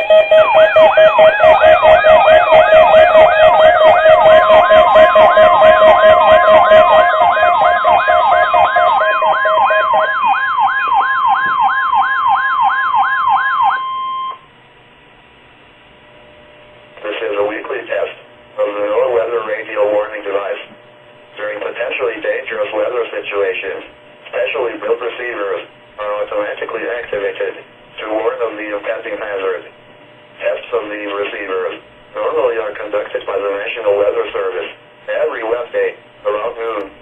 This is a weekly test of the NOAA weather radio warning device. During potentially dangerous weather situations, specially built receivers are automatically activated to warn of the impending hazard. Tests of these receivers normally are conducted by the National Weather Service every Wednesday around noon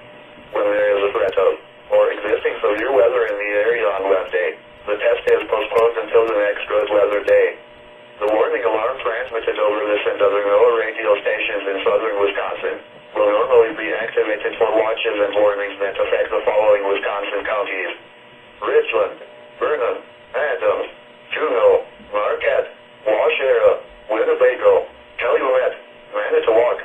when there is a threat of or existing severe weather in the area on Wednesday. The test is postponed until the next good weather day. The warning alarm transmitted over this and other NOAA radio stations in southern Wisconsin will normally be activated for watches and warnings that affect the following Wisconsin counties: Richland, Vernon, Adams, Juneau, Marquette, Waushara, Winnebago, Calumet, Manitowoc,